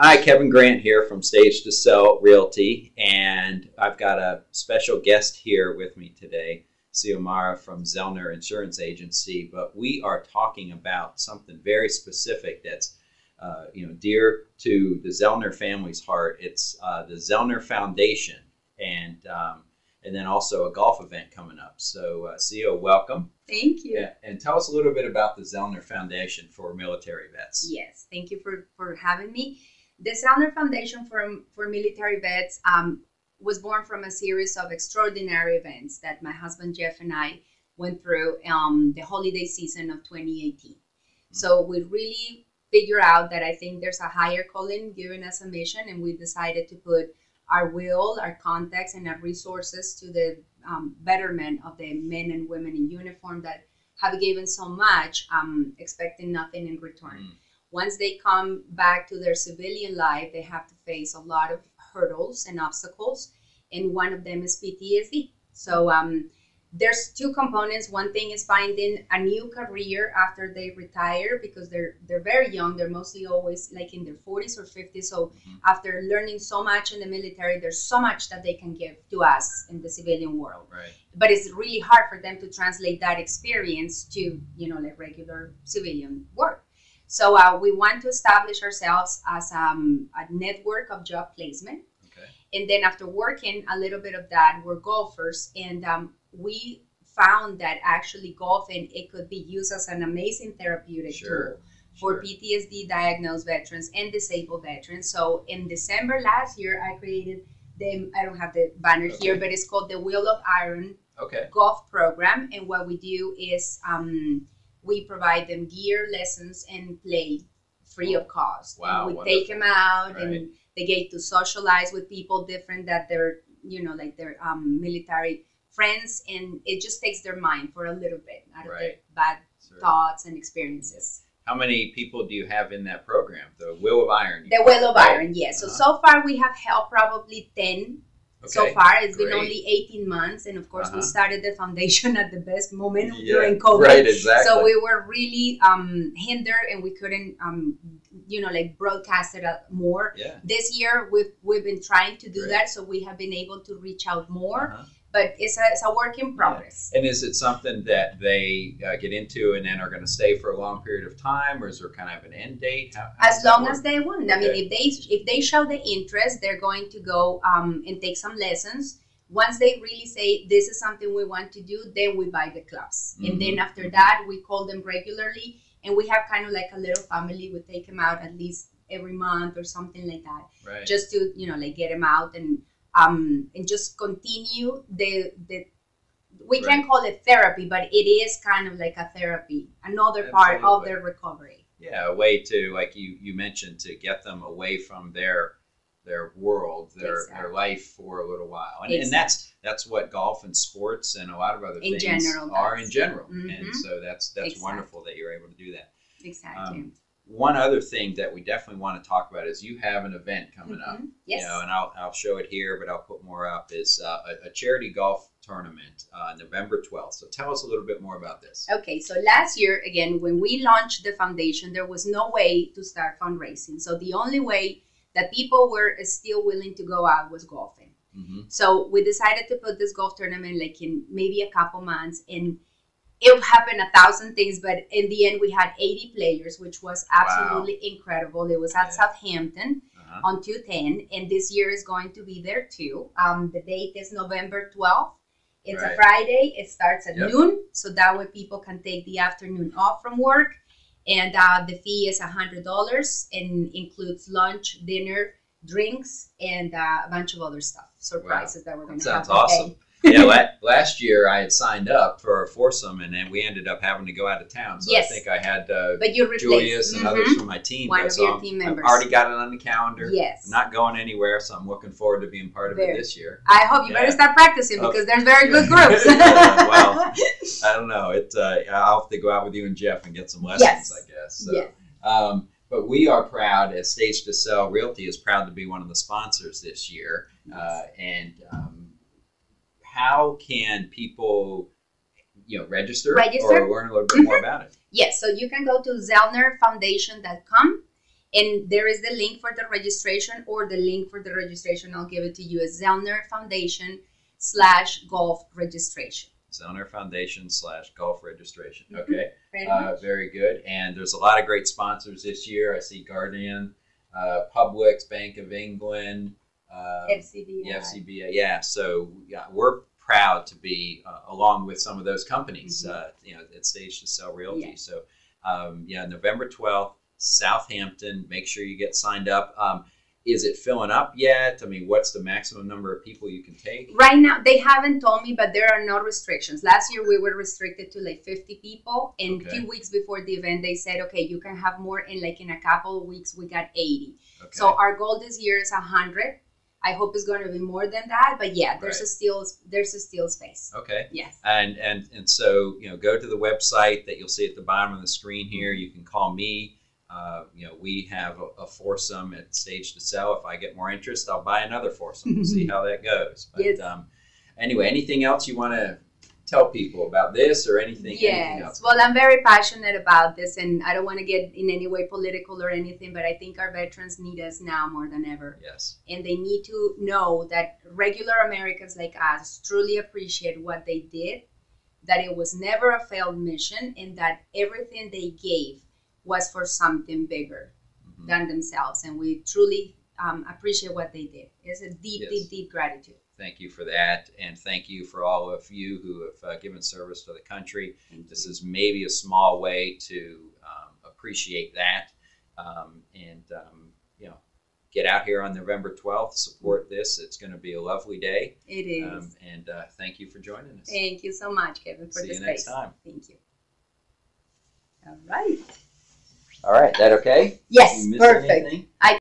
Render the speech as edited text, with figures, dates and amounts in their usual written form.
Hi, Kevin Grant here from Stage to Sell Realty, and I've got a special guest here with me today, Xiomara from Zellner Insurance Agency, but we are talking about something very specific that's dear to the Zellner family's heart. It's the Zellner Foundation, and then also a golf event coming up. So, Xio, welcome. Thank you. Yeah, and tell us a little bit about the Zellner Foundation for military vets. Yes, thank you for having me. The Zellner Foundation for military vets was born from a series of extraordinary events that my husband Jeff and I went through the holiday season of 2018. So we really figured out that I think there's a higher calling giving us a mission, and we decided to put our will, our context, and our resources to the betterment of the men and women in uniform that have given so much, expecting nothing in return. Once they come back to their civilian life, they have to face a lot of hurdles and obstacles, and one of them is PTSD. So there's two components. One thing is finding a new career after they retire, because they're very young. They're mostly always like in their 40s or 50s. So after learning so much in the military, there's so much that they can give to us in the civilian world. Right. But it's really hard for them to translate that experience to, like regular civilian work. So we want to establish ourselves as a network of job placement. Okay. And then after working a little bit of that, we're golfers. And we found that actually golfing, it could be used as an amazing therapeutic tool for PTSD diagnosed veterans and disabled veterans. So in December last year, I created I don't have the banner here, but it's called the Wheel of Iron Golf Program. And what we do is we provide them gear, lessons, and play free of cost. Wow, and we take them out, and they get to socialize with people different that they're, like their military friends, and it just takes their mind for a little bit out of their bad thoughts and experiences. How many people do you have in that program? The Wheel of Iron? The Wheel of Iron, yes. So far we have helped probably 10. So far, it's been only 18 months. And of course, we started the foundation at the best moment during COVID. Right, exactly. So we were really hindered, and we couldn't, broadcast it more. Yeah. This year, we've been trying to do that. So we have been able to reach out more. But it's a work in progress. Yeah. And is it something that they get into and then are going to stay for a long period of time, or is there kind of an end date? As long as they want. I mean, if they show the interest, they're going to go and take some lessons. Once they really say this is something we want to do, then we buy the clubs. And then after that, we call them regularly, and we have kind of like a little family. We take them out at least every month or something like that, just to get them out and just continue we can call it therapy, but it is kind of like a therapy, another part of their recovery. Yeah, a way to, like you mentioned, to get them away from their world, their life for a little while. And that's what golf and sports and a lot of other things are in general. And so that's wonderful that you're able to do that. Exactly. One other thing that we definitely want to talk about is you have an event coming up. Yes. And I'll show it here, but I'll put more up. Is a charity golf tournament November 12th. So tell us a little bit more about this. Okay, so last year, again, when we launched the foundation, there was no way to start fundraising. So the only way that people were still willing to go out was golfing. So we decided to put this golf tournament like in maybe a couple months, and it happened 1,000 things, but in the end, we had 80 players, which was absolutely incredible. It was at Southampton on 210, and this year is going to be there too. The date is November 12th. It's a Friday. It starts at noon, so that way people can take the afternoon off from work. And the fee is $100 and includes lunch, dinner, drinks, and a bunch of other stuff, surprises that we're going to have. Sounds awesome. Yeah, last year I had signed up for a foursome, and then we ended up having to go out of town. So I think I had Julius and others from my team. One of your team members. I've already got it on the calendar. Yes. I'm not going anywhere, so I'm looking forward to being part of it this year. I hope you better start practicing because there's very good groups. Well, I don't know. I'll have to go out with you and Jeff and get some lessons, I guess. So, but we are proud, as Stage to Sell Realty is proud to be one of the sponsors this year. How can people, register or learn a little bit more about it? Yes, so you can go to zellnerfoundation.com And there is the link for the registration, or the link for the registration, I'll give it to you, is Zellner Foundation /golf registration. Zellner Foundation /golf registration. Okay. Very good. And there's a lot of great sponsors this year. I see Guardian, Publix, Bank of England, FCBA. Yeah. So we're proud to be along with some of those companies, at Stage to Sell Realty. Yeah. So, November 12th, Southampton. Make sure you get signed up. Is it filling up yet? I mean, what's the maximum number of people you can take? Right now, they haven't told me, but there are no restrictions. Last year, we were restricted to like 50 people. And a few weeks before the event, they said, okay, you can have more. And like in a couple of weeks, we got 80. Okay. So our goal this year is 100. I hope it's going to be more than that. But yeah, there's a still space. Okay. Yes. And so, go to the website that you'll see at the bottom of the screen here. You can call me. We have a foursome at Stage to Sell. If I get more interest, I'll buy another foursome. We'll see how that goes. But anyway, anything else you want to tell people about this or anything? Yes. Anything else? Well, I'm very passionate about this, and I don't want to get in any way political or anything, but I think our veterans need us now more than ever. Yes. And they need to know that regular Americans like us truly appreciate what they did, that it was never a failed mission, and that everything they gave was for something bigger than themselves. And we truly appreciate what they did. It's a deep gratitude. Thank you for that. And thank you for all of you who have given service to the country. This is maybe a small way to appreciate that. Get out here on November 12th. Support this. It's going to be a lovely day. It is. And thank you for joining us. Thank you so much, Kevin, for the space. See you next time. Thank you. All right. All right, that okay? Yes, perfect.